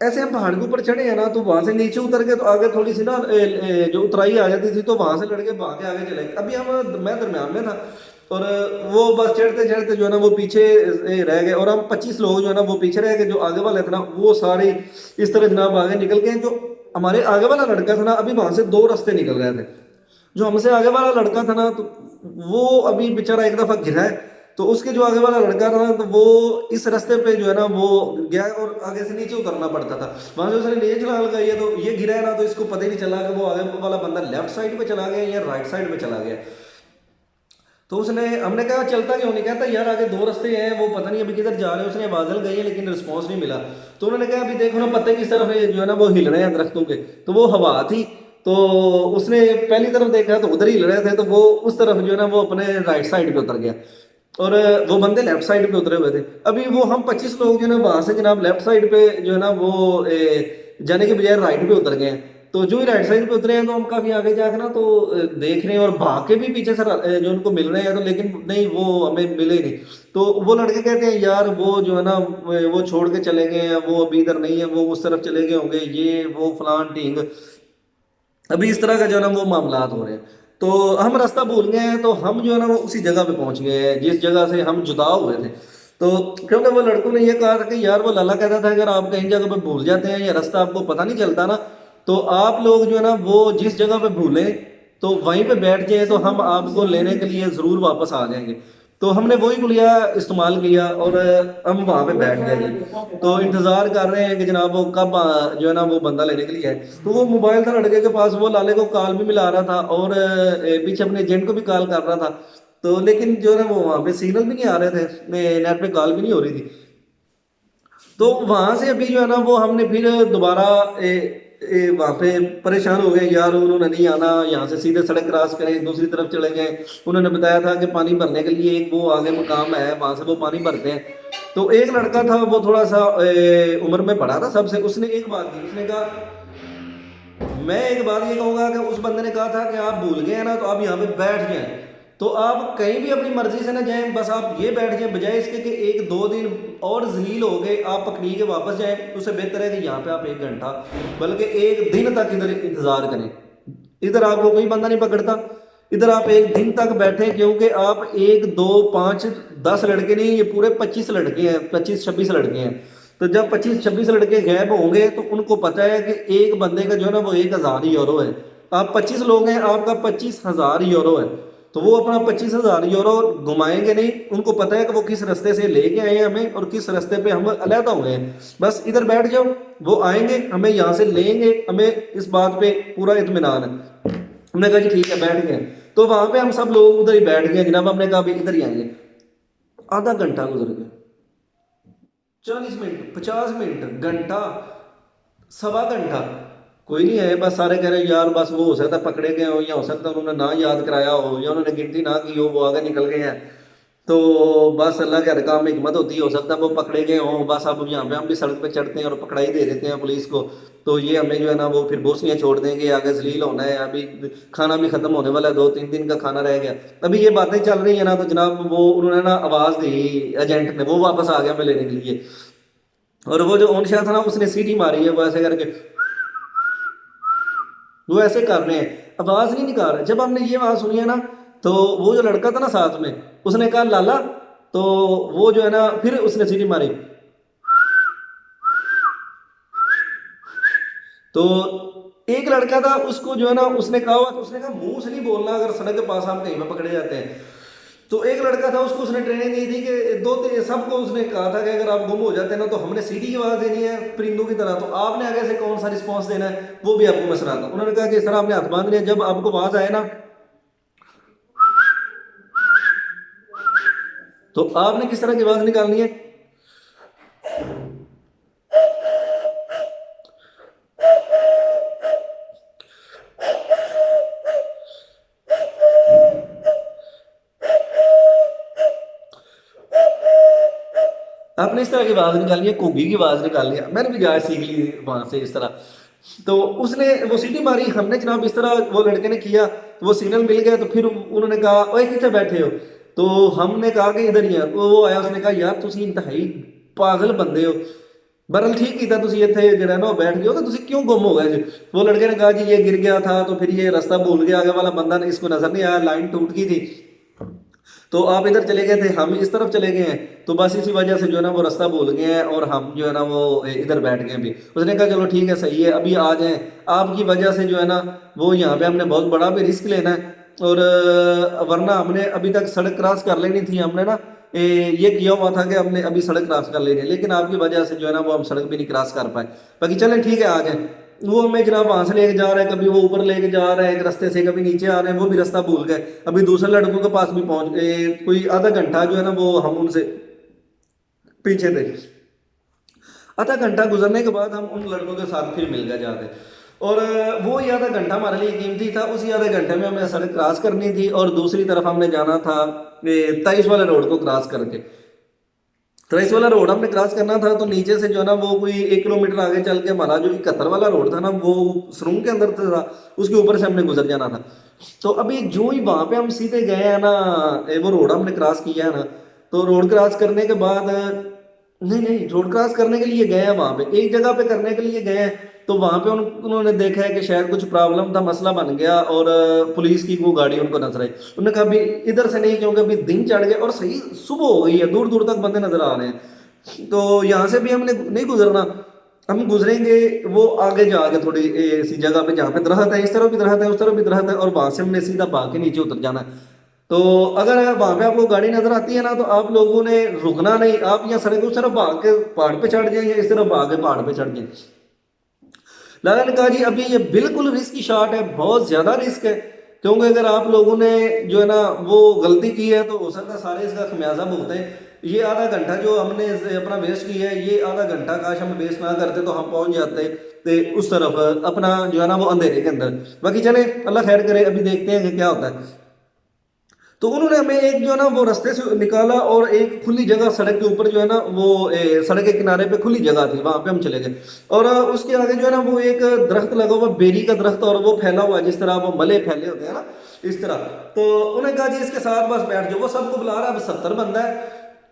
ऐसे हम पहाड़ के ऊपर चढ़े हैं ना, तो वहां से नीचे उतर के तो आगे थोड़ी सी ना जो उतराई आ जाती थी, तो वहां से लड़के भाग के आगे चले गए। अभी मैं दरम्यान में था, और वो बस चढ़ते चढ़ते जो है ना वो पीछे रह गए, और हम 25 लोग जो है ना वो पीछे रह गए, जो आगे वाले थे ना वो सारे इस तरह जनाब आगे निकल गए। जो हमारे आगे वाला लड़का था ना, अभी वहां से 2 रास्ते निकल रहे थे। जो हमसे आगे वाला लड़का था ना, तो वो अभी बेचारा एक दफा गिरा है, तो उसके जो आगे वाला लड़का था ना, तो वो इस रास्ते पे जो है ना वो गया, और आगे से नीचे उतरना पड़ता था। वहां से उसने नीचे चला लगाई है, तो ये गिरा है ना, तो इसको पता ही नहीं चला कि वो आगे वाला बंदा लेफ्ट साइड पे चला गया या राइट साइड पे चला गया। तो उसने हमने कहा चलता क्यों नहीं, कहता यार आगे 2 रास्ते हैं, वो पता नहीं अभी किधर जा रहे हैं। उसने आवाज़ लगाई है लेकिन रिस्पॉन्स नहीं मिला। तो उन्होंने कहा अभी देखो ना पत्ते किस तरफ जो है ना वो हिल रहे हैं दरख्तों के, तो वो हवा थी। तो उसने पहली तरफ देखा तो उधर ही हिल रहे थे, तो वो उस तरफ जो है ना वो अपने राइट साइड पे उतर गया, और वो बंदे लेफ्ट साइड पे उतरे हुए थे। अभी वो हम 25 लोग जो है ना वहां से जनाब लेफ्ट साइड पे जो है ना वो जाने के बजाय राइट पे उतर गए हैं। तो जो ही राइट साइड पे उतरे हैं तो हम काफ़ी आगे जाकर ना तो देख रहे हैं और भाग के भी पीछे से जो उनको मिल रहे हैं, तो लेकिन नहीं वो हमें मिले ही नहीं। तो वो लड़के कहते हैं यार वो जो है ना वो छोड़ के चले गए हैं, वो अभी इधर नहीं है, वो उस तरफ चले गए होंगे, ये वो फलान ढींग। अभी इस तरह का जो है ना वो मामलात हो रहे हैं। तो हम रास्ता भूल गए हैं, तो हम जो है ना वो उसी जगह पे पहुंच गए हैं जिस जगह से हम जुदा हुए थे। तो क्योंकि वो लड़कों ने ये कहा था कि यार वो लाला कहता था अगर आप कहीं जगह पे भूल जाते हैं या रास्ता आपको पता नहीं चलता ना, तो आप लोग जो है ना वो जिस जगह पे भूलें तो वहीं पे बैठ जाए, तो हम आपको लेने के लिए ज़रूर वापस आ जाएंगे। तो हमने वही गुलिया इस्तेमाल किया और हम वहाँ पे बैठ गए जी। तो इंतज़ार कर रहे हैं कि जनाब वो कब जो है ना वो बंदा लेने के लिए है। तो वो मोबाइल था लड़के के पास, वो लाले को कॉल भी मिला रहा था और पीछे अपने एजेंट को भी कॉल कर रहा था। तो लेकिन जो है ना वो वहाँ पे सिग्नल भी नहीं आ रहे थे, नेट पे कॉल भी नहीं हो रही थी। तो वहां से अभी जो है ना वो हमने फिर दोबारा वहां पे परेशान हो गए यार, उन्होंने नहीं आना, यहाँ से सीधे सड़क क्रॉस करें दूसरी तरफ चले गए। उन्होंने बताया था कि पानी भरने के लिए एक वो आगे मकाम है, वहां से वो पानी भरते हैं। तो एक लड़का था वो थोड़ा सा उम्र में बड़ा था सबसे, उसने एक बात की, उसने कहा मैं एक बात ये कहूंगा कि उस बंदे ने कहा था कि आप भूल गए हैं ना तो आप यहाँ पे बैठ जाएं, तो आप कहीं भी अपनी मर्जी से ना जाएं, बस आप ये बैठ जाएं, बजाय इसके कि एक दो दिन और जलील हो गए आप पकड़ी के वापस जाएं, उससे बेहतर है कि यहाँ पे आप 1 घंटा बल्कि 1 दिन तक इधर इंतजार करें। इधर आपको कोई बंदा नहीं पकड़ता, इधर आप 1 दिन तक बैठे, क्योंकि आप 1 2 5 10 लड़के नहीं, ये पूरे 25 लड़के हैं, 25 26 लड़के हैं। तो जब 25 26 लड़के गैप होंगे तो उनको पता है कि एक बंदे का जो है ना वो 1,000 यूरो है। आप 25 लोग हैं, आपका 25,000 यूरो है। तो वो अपना 25,000 यूरो घुमाएंगे नहीं, उनको पता है कि वो किस रास्ते से लेके आए हैं हमें और किस रास्ते पे हम अलहदा हुए हैं। बस इधर बैठ जाओ, वो आएंगे हमें यहाँ से लेंगे, हमें इस बात पे पूरा इत्मीनान है। हमने कहा जी ठीक है, बैठ गए। तो वहां पे हम सब लोग उधर ही बैठ गए जनाब, हमने कहा अभी इधर ही आएंगे। आधा घंटा गुजर गया, 40 मिनट, 50 मिनट, घंटा, सवा घंटा, कोई नहीं है। बस सारे कह रहे हैं यार बस वो हो सकता है पकड़े गए हो, या हो सकता है उन्होंने ना याद कराया हो, या उन्होंने गिनती ना की हो, वो आगे निकल गए हैं। तो बस अल्लाह के हर काम में हिम्मत होती है, हो सकता है वो पकड़े गए हों। बस अब यहाँ पे हम भी सड़क पे चढ़ते हैं और पकड़ाई दे देते हैं पुलिस को, तो ये हमें जो है ना वो फिर बोसियाँ छोड़ देंगे, आगे जलील होना है। अभी खाना भी खत्म होने वाला है, 2 3 दिन का खाना रह गया। अभी ये बातें चल रही है ना, तो जनाब वो उन्होंने ना आवाज़ दी, एजेंट ने, वो वापस आ गया मैं लेने के लिए। और वो जो ओन शाह था ना उसने सीटी मारी है, वो ऐसे करके, वो ऐसे कर रहे हैं, आवाज नहीं निकाल रहे। जब हमने ये आवाज सुनी है ना, तो वो जो लड़का था ना साथ में, उसने कहा लाला, तो वो जो है ना फिर उसने सीटी मारी। तो एक लड़का था, उसको जो है ना उसने कहा हुआ, तो उसने कहा मुंह से नहीं बोलना अगर सड़क के पास हम कहीं पे पकड़े जाते हैं। तो एक लड़का था, उसको उसने ट्रेनिंग दी थी कि सबको उसने कहा था कि अगर आप गुम हो जाते हैं ना तो हमने सीधी की आवाज़ देनी है परिंदों की तरह, तो आपने आगे से कौन सा रिस्पॉन्स देना है वो भी आपको मैं सुनाता हूं। उन्होंने कहा कि इस तरह आपने हाथ बांध लिया, जब आपको आवाज़ आए ना तो आपने किस तरह की आवाज़ निकालनी है। आपने इस तरह की आवाज़ निकालनी है, घुग्गी की आवाज़ निकालनी है। मैंने भी जायज सीख ली वहां से इस तरह। तो उसने वो सीटी मारी, हमने जनाब इस तरह वो लड़के ने किया, तो वो सिग्नल मिल गया। तो फिर उन्होंने कहा ओए कितने बैठे हो, तो हमने कहा कि इधर ही है। तो वो आया, उसने कहा यार तुम इंतहाई पागल बंदे हो, बरल ठीक किया तुम इतने जरा ना बैठ गए हो, तो तुम क्यों गुम हो गए जी। वो लड़के ने कहा जी ये गिर गया था, तो फिर ये रास्ता भूल गया, आगे वाला बंदा ने इसको नजर नहीं आया, लाइन टूट गई थी, तो आप इधर चले गए थे, हम इस तरफ चले गए हैं, तो बस इसी वजह से जो है ना वो रास्ता भूल गए हैं और हम जो है ना वो इधर बैठ गए। भी उसने कहा चलो ठीक है सही है, अभी आ जाएं, आपकी वजह से जो है ना वो यहाँ पे हमने बहुत बड़ा भी रिस्क लेना है। और वरना हमने अभी तक सड़क क्रॉस कर लेनी थी, हमने ना ये किया हुआ था कि हमने अभी सड़क क्रॉस कर लेनी है, लेकिन आपकी वजह से जो है ना वो हम सड़क भी नहीं क्रॉस कर पाए। बाकी चलें ठीक है आ जाए। वो हमें जनाब वहां से लेके जा रहा है, कभी वो ऊपर लेके जा रहा है एक रास्ते से, कभी नीचे आ रहे हैं, वो भी रास्ता भूल गए। अभी दूसरे लड़कों के पास भी पहुंच गए, कोई आधा घंटा जो है ना वो हम उनसे पीछे थे। आधा घंटा गुजरने के बाद हम उन लड़कों के साथ फिर मिल गए जाते। और वो ही आधा घंटा हमारे लिए कीमती था, उसी आधे घंटे में हमें सड़क क्रॉस करनी थी और दूसरी तरफ हमने जाना था 23 वाले रोड को क्रॉस करके। क्राइस वाला रोड हमने क्रॉस करना था, तो नीचे से जो है ना वो कोई 1 किलोमीटर आगे चल के हमारा जो 71 वाला रोड था ना, वो सुरंग के अंदर था, उसके ऊपर से हमने गुजर जाना था। तो अभी जो ही वहां पे हम सीधे गए हैं ना, वो रोड हमने क्रॉस किया है ना, तो रोड क्रॉस करने के बाद, नहीं नहीं, रोड क्रॉस करने के लिए गए हैं, वहां पे एक जगह पे करने के लिए गए हैं, तो वहां पे उन्होंने देखा है कि शायद कुछ प्रॉब्लम था, मसला बन गया, और पुलिस की वो गाड़ी उनको नजर आई। उन्होंने कहा अभी इधर से नहीं, क्योंकि अभी दिन चढ़ गए और सही सुबह हो गई है, दूर दूर तक बंदे नजर आ रहे हैं, तो यहाँ से भी हमने नहीं गुजरना, हम गुजरेंगे वो आगे जाके थोड़ी ऐसी जगह पे जहाँ पे दरख्त है, इस तरफ भी दरख्त है, उस तरफ भी दरख्त है, और वहां से हमने सीधा भाग के नीचे उतर जाना है। तो अगर वहां पे आपको गाड़ी नजर आती है ना, तो आप लोगों ने रुकना नहीं, आप यहाँ सड़क उस तरफ भाग के पहाड़ पे चढ़ जाए, या इस तरफ भाग के पहाड़ पे चढ़ जाए। लाला ने कहा जी अभी ये बिल्कुल रिस्की शॉट है, बहुत ज्यादा रिस्क है, क्योंकि अगर आप लोगों ने जो है ना वो गलती की है, तो हो सकता है सारे इसका खमियाजा भुगतें। ये आधा घंटा जो हमने अपना वेस्ट किया है, ये आधा घंटा काश हम वेस्ट ना करते, तो हम पहुंच जाते ते उस तरफ अपना जो है ना वो अंधेरे के अंदर। बाकी चले, अल्लाह खैर करे, अभी देखते हैं कि क्या होता है। तो उन्होंने हमें एक जो है ना वो रास्ते से निकाला, और एक खुली जगह सड़क के ऊपर जो है ना वो सड़क के किनारे पे खुली जगह थी, वहां पे हम चले गए। और उसके आगे जो है ना वो एक दरख्त लगा हुआ, बेरी का दरख्त, और वो फैला हुआ जिस तरह वो मले फैले होते हैं ना, इस तरह। तो उन्होंने कहा जी इसके साथ बस बैठ जाओ, वो सबको बुला रहा है, अब 70 बंदा है,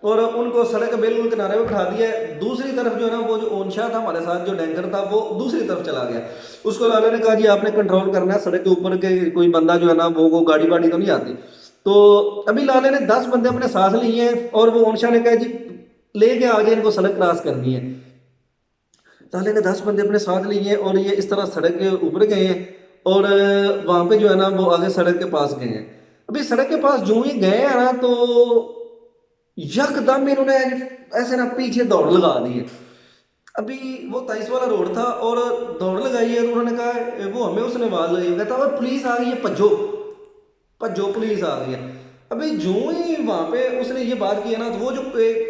और उनको सड़क के बिल्कुल किनारे पे बिठा दिया है। दूसरी तरफ जो है ना वो जो ओनशा था हमारे साथ, जो डैंकर था, वो दूसरी तरफ चला गया। उसको लाला ने कहा जी आपने कंट्रोल करना है, सड़क के ऊपर के कोई बंदा जो है ना वो गाड़ी वाड़ी तो नहीं आती। तो अभी लाले ने 10 बंदे अपने साथ लिए हैं, और वो ओनशा ने कहा जी लेके आगे इनको सड़क क्रॉस करनी है। लाले ने 10 बंदे अपने साथ लिए हैं, और ये इस तरह सड़क के ऊपर गए हैं, और वहां पे जो है ना वो आगे सड़क के पास गए हैं। अभी सड़क के पास जो ही गए हैं ना, तो यकदम इन्होंने ऐसे ना पीछे दौड़ लगा दी है। अभी वो 23 वाला रोड था, और दौड़ लगाई है, तो उन्होंने कहा वो हमें उसने आवाज लगाई, कहता और पुलिस आ गई है, भज्जो भज्जो पुलिस आ गई है। अभी जो ही वहां पे उसने ये बात की है ना, तो वो जो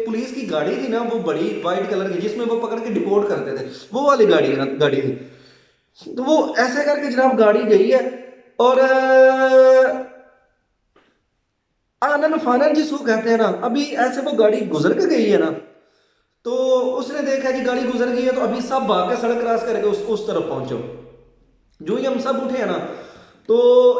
पुलिस की गाड़ी थी ना, वो बड़ी वाइट कलर की, जिसमें वो पकड़ के डिपोर्ट करते थे, वो वाली गाड़ी थी। तो वो ऐसे करके जनाब गाड़ी गई है, और आनन फानन जिसको कहते हैं ना, अभी ऐसे वो गाड़ी गुजर के गई है ना, तो उसने देखा कि गाड़ी गुजर गई है, तो अभी सब भाग के सड़क क्रॉस करके उस तरफ पहुंचो। जो ही हम सब उठे हैं ना, तो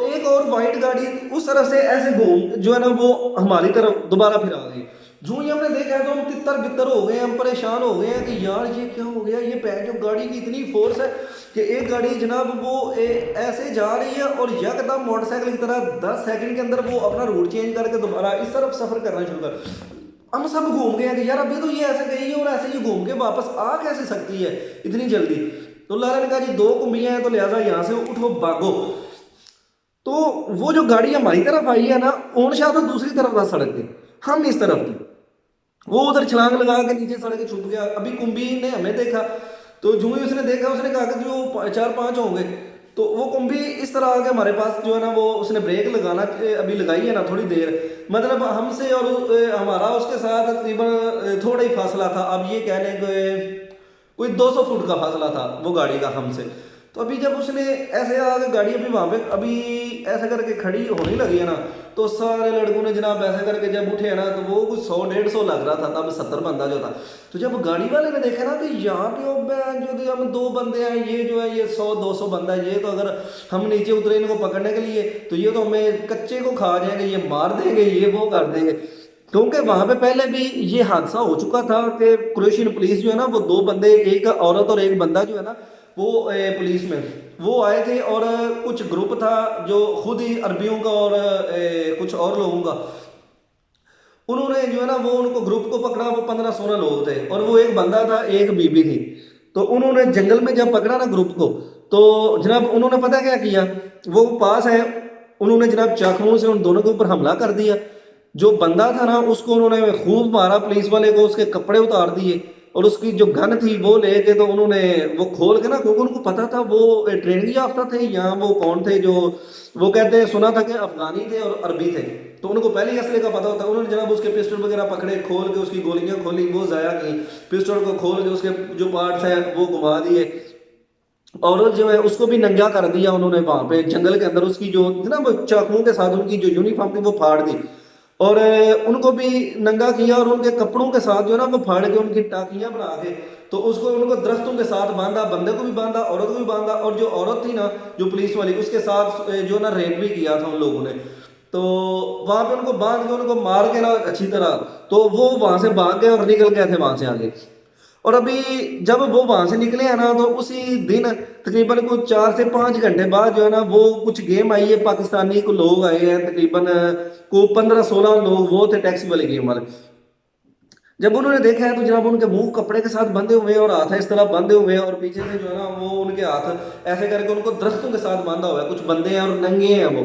एक और वाइट गाड़ी उस तरफ से ऐसे घूम जो है ना वो हमारी तरफ दोबारा फिर आ गई। जो ही हमने देखा है, तो हम तितर बितर हो गए, हम परेशान हो गए हैं कि यार ये क्या हो गया, ये पैर जो गाड़ी की इतनी फोर्स है कि एक गाड़ी जनाब वो ऐसे जा रही है, और यकदम मोटरसाइकिल की तरह 10 सेकंड के अंदर वो अपना रूट चेंज करके दोबारा इस तरफ सफर करना शुरू कर। हम सब घूम गए हैं कि यार अभी तो ये ऐसे गई है, और ऐसे ये घूम के वापस आ कैसे सकती है इतनी जल्दी। तो लाला ने कहा जी 2 कुंभियां हैं, तो लिहाजा यहाँ से उठो भागो। तो वो जो गाड़ी हमारी तरफ आई है ना, ओन शाह तो दूसरी तरफ था सड़क के, हम इस तरफ थे, वो उधर छलांग लगा के नीचे सड़क छुप गया। अभी कुंभी ने हमें देखा, तो जो ही उसने देखा, उसने कहा कि जो 4-5 होंगे, तो वो कुंभी इस तरह आके हमारे पास जो है ना वो उसने ब्रेक लगाना अभी लगाई है ना थोड़ी देर, मतलब हमसे और हमारा उसके साथ तकरीबन थोड़ा ही फासला था। अब ये कह लें कि कोई 200 फुट का फासला था वो गाड़ी का हमसे। तो अभी जब उसने ऐसे आगे गाड़ी अभी वहां पे अभी ऐसे करके खड़ी होने लगी है ना, तो सारे लड़कों ने जनाब ऐसे करके जब उठे ना, तो वो कुछ 100-150 लग रहा था, तब 70 बंदा जो था। तो जब गाड़ी वाले ने देखा ना कि यहाँ पे जो हम 2 बंदे हैं, ये जो है ये 100-200 बंदा है, ये तो अगर हम नीचे उतरे इनको पकड़ने के लिए, तो ये तो हमें कच्चे को खा जाएंगे, ये मार देंगे, ये वो कर देंगे। क्योंकि वहां पे पहले भी ये हादसा हो चुका था कि क्रोएशियन पुलिस जो है ना वो 2 बंदे, एक औरत और एक बंदा जो है ना वो पुलिस में वो आए थे, और कुछ ग्रुप था जो खुद ही अरबियों का और कुछ और लोगों का, उन्होंने जो है ना वो उनको ग्रुप को पकड़ा। वो 15-16 लोग थे, और वो एक बंदा था, एक बीबी थी। तो उन्होंने जंगल में जब पकड़ा ना ग्रुप को, तो जनाब उन्होंने पता क्या किया, वो पास है, उन्होंने जनाब चाकुओं से उन दोनों के ऊपर हमला कर दिया। जो बंदा था ना उसको उन्होंने खूब मारा, पुलिस वाले को उसके कपड़े उतार दिए, और उसकी जो गन थी वो लेके, तो उन्होंने वो खोल के ना, क्योंकि उनको पता था वो ट्रेनिंग याफ्ता थे, या वो कौन थे, जो वो कहते हैं सुना था कि अफगानी थे और अरबी थे, तो उनको पहले ही असले का पता होता है। उन्होंने जनाब उसके पिस्टल वगैरह पकड़े, खोल के उसकी गोलियां खोली, वो जाया की, पिस्टल को खोल के उसके जो पार्ट्स हैं वो घुमा दिए, और जो है उसको भी नंगा कर दिया उन्होंने वहां पे जंगल के अंदर। उसकी जो ना वो चाकुओं के साथ उनकी जो यूनिफॉर्म थी वो फाड़ दी, और उनको भी नंगा किया और उनके कपड़ों के साथ जो है ना वो फाड़ के उनकी टाकियां बना के तो उसको उनको दरख्तों के साथ बांधा, बंदे को भी बांधा, औरत को भी बांधा, और जो औरत थी ना जो पुलिस वाली उसके साथ जो ना रेप भी किया था उन लोगों ने। तो वहां पे उनको बांध के उनको मार के ना अच्छी तरह, तो वो वहां से भाग गए और निकल गए थे वहां से आगे। और अभी जब वो वहां से निकले हैं ना तो उसी दिन तकरीबन कुछ 4 से 5 घंटे बाद जो है ना वो कुछ गेम आई है पाकिस्तानी को लोग आए हैं तकरीबन को 15-16 लोग वो थे टैक्सी वाले गेम वाले। जब उन्होंने देखा है तो जनाब उनके मुंह कपड़े के साथ बंधे हुए हैं और हाथ इस तरह बंधे हुए हैं और पीछे से जो है ना वो उनके हाथ ऐसे करके उनको दरख्तों के साथ बांधा हुआ है, कुछ बंधे हैं और नंगे हैं वो।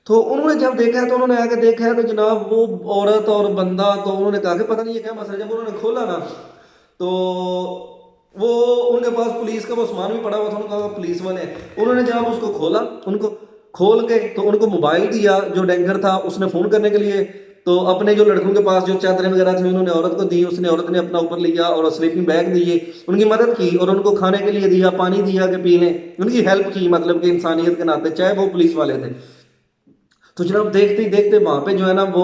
तो उन्होंने जब देखा है तो उन्होंने आके देखा है तो जनाब वो औरत और बंदा, तो उन्होंने कहा कि पता नहीं ये क्या मसला है। जब उन्होंने खोला ना तो वो उनके पास पुलिस का वो सामान भी पड़ा हुआ था, उन्होंने कहा पुलिस वाले हैं। उन्होंने जनाब उसको खोला, उनको खोल के तो उनको मोबाइल दिया जो डैंगर था उसने फ़ोन करने के लिए। तो अपने जो लड़कों के पास जो चादरें वगैरह थी उन्होंने औरत को दी, उसने औरत ने अपना ऊपर लिया और स्लीपिंग बैग दिए, उनकी मदद की और उनको खाने के लिए दिया, पानी दिया कि पी लें, उनकी हेल्प की, मतलब कि इंसानियत के नाते चाहे वो पुलिस वाले थे। तो जनाब देखते ही देखते वहां पे जो है ना वो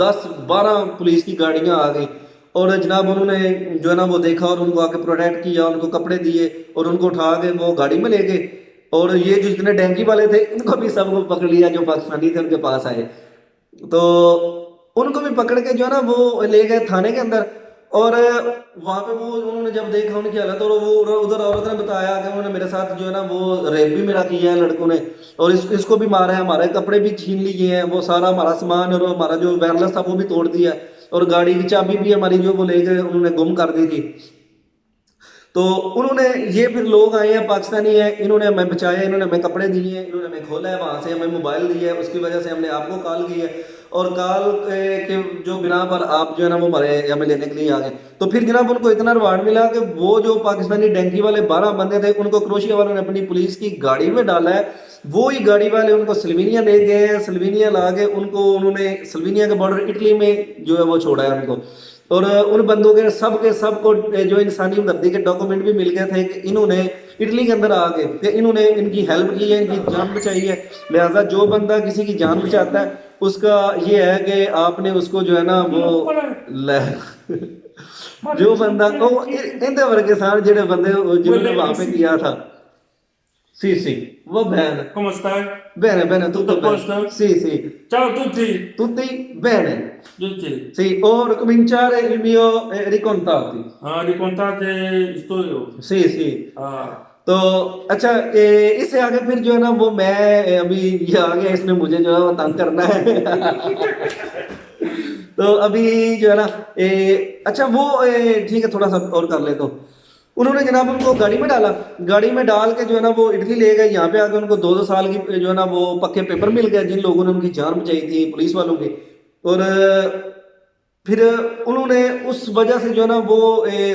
10-12 पुलिस की गाड़ियां आ गई और जनाब उन्होंने जो है ना वो देखा और उनको आके प्रोटेक्ट किया, उनको कपड़े दिए और उनको उठा के वो गाड़ी में ले गए। और ये जो जितने डैंकी वाले थे उनको भी सबको पकड़ लिया जो पाकिस्तानी थे उनके पास आए। तो उनको भी पकड़ के जो है ना वो ले गए थाने के अंदर। और वहां पे वो उन्होंने जब देखा उनकी हालत, और वो उधर औरत ने बताया कि उन्होंने मेरे साथ जो है ना वो रेप भी मेरा किया है लड़कों ने, और इसको भी मारा है, हमारे कपड़े भी छीन लिए हैं, वो सारा हमारा सामान और हमारा जो वायरलेस था वो भी तोड़ दिया है, और गाड़ी की चाबी भी हमारी जो वो ले गए उन्होंने गुम कर दी थी। तो उन्होंने ये फिर लोग आए हैं पाकिस्तानी है, इन्होंने हमें बचाया, इन्होंने हमें कपड़े दिए हैं, इन्होंने हमें खोला है, वहां से हमें मोबाइल दिया है, उसकी वजह से हमने आपको कॉल की है, और कॉल के जो बिना पर आप जो है ना वो हमारे हमें लेने के लिए आ गए। तो फिर जनाब उनको इतना रिवार्ड मिला कि वो जो पाकिस्तानी डैंकी वाले 12 बंदे थे उनको क्रोशिया वालों ने अपनी पुलिस की गाड़ी में डाला है। वो ही गाड़ी वाले उनको सल्वीनिया ले गए हैं, सल्वीनिया ला के उनको उन्होंने सल्वीनिया के बॉर्डर इटली में जो है वो छोड़ा है उनको। और उन बंदों के सब को जो इंसानी हमदर्दी के डॉक्यूमेंट भी मिल गए थे कि इन्होंने इटली के अंदर आके कि इन्होंने इनकी हेल्प की है, इनकी जान बचाई है। लिहाजा जो बंदा किसी की जान बचाता है उसका ये है कि आपने उसको जो है ना वो जो बंदा को इंदे वर्गे सारे जेडे बंदे जिन्होंने वहां पे किया था। Sì, sì, va bene. Come stai? Bene, Tutto a tutto bene. posto? Sì, sì. Ciao a tutti! Tutti bene. Tutti. Sì, or cominciare il mio ricontarti. Ricontate studio. sì sì। Ah, तो अच्छा इससे आगे फिर जो है ना वो मैं अभी ये आ गया, इसने मुझे जो है वो तंग करना है। तो अभी जो है ना अच्छा वो ठीक है थोड़ा सा और कर ले। तो उन्होंने जनाब उनको गाड़ी में डाला, गाड़ी में डाल के जो है ना वो इटली ले गए। यहाँ पे आके उनको 2-2 साल की जो है ना वो पक्के पेपर मिल गए जिन लोगों ने उनकी जान बचाई थी पुलिस वालों की। और फिर उन्होंने उस वजह से जो है ना वो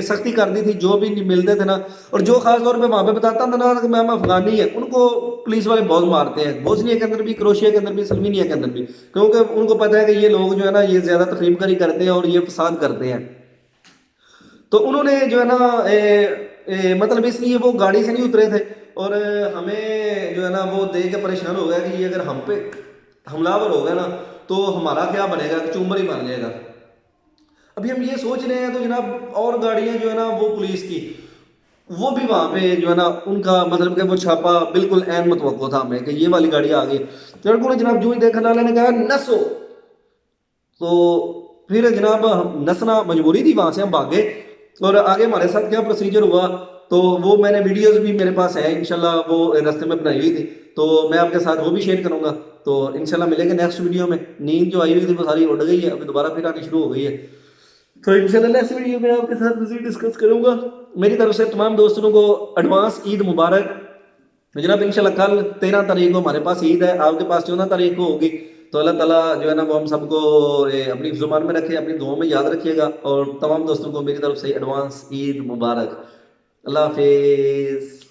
सख्ती कर दी थी जो भी मिलते थे ना। और जो खास तौर पे वहां पे बताता था ना कि मैम अफगानी है, उनको पुलिस वाले बहुत मारते हैं, बोस्निया के अंदर भी, क्रोशिया के अंदर भी, सल्वीनिया के अंदर भी, क्योंकि उनको पता है कि ये लोग जो है ना ये ज्यादा तफरीमकारी करते हैं और ये फसाद करते हैं। तो उन्होंने जो है ना मतलब इसलिए वो गाड़ी से नहीं उतरे थे। और हमें जो है ना वो देख के परेशान हो गया कि ये अगर हम पे हमलावर हो गया ना तो हमारा क्या बनेगा, चूमर ही बन जाएगा। अभी हम ये सोच रहे हैं तो जनाब और गाड़ियां जो है ना वो पुलिस की वो भी वहां पे जो है ना उनका मतलब कि वो छापा बिल्कुल ऐन मुतवक्को था हमें कि ये वाली गाड़ी आ गई। लड़कों ने जनाब जो ही देखा नाले ने कहा नसो। तो फिर जनाब नसना मजबूरी थी, वहां से हम भागे। और आगे हमारे साथ क्या प्रोसीजर हुआ तो वो मैंने वीडियोस भी मेरे पास है इंशाल्लाह, वो रास्ते में बनाई हुई थी तो मैं आपके साथ वो भी शेयर करूंगा। तो इंशाल्लाह मिलेंगे नेक्स्ट वीडियो में। नींद जो आई हुई थी वो सारी उड़ गई है, अभी दोबारा फिर आनी शुरू हो गई है। तो इंशाल्लाह नेक्स्ट वीडियो में आपके साथ मज़ीद डिस्कस करूंगा। मेरी तरफ से तमाम दोस्तों को एडवांस ईद मुबारक। तो जनाब इंशाल्लाह कल 13 तारीख को हमारे पास ईद है, आपके पास 14 तारीख को होगी। तो अल्लाह ताला जो है ना वो हम सबको अपनी जुबान में रखे, अपनी दुआओं में याद रखिएगा। और तमाम दोस्तों को मेरी तरफ से एडवांस ईद मुबारक। अल्लाह हाफिज़।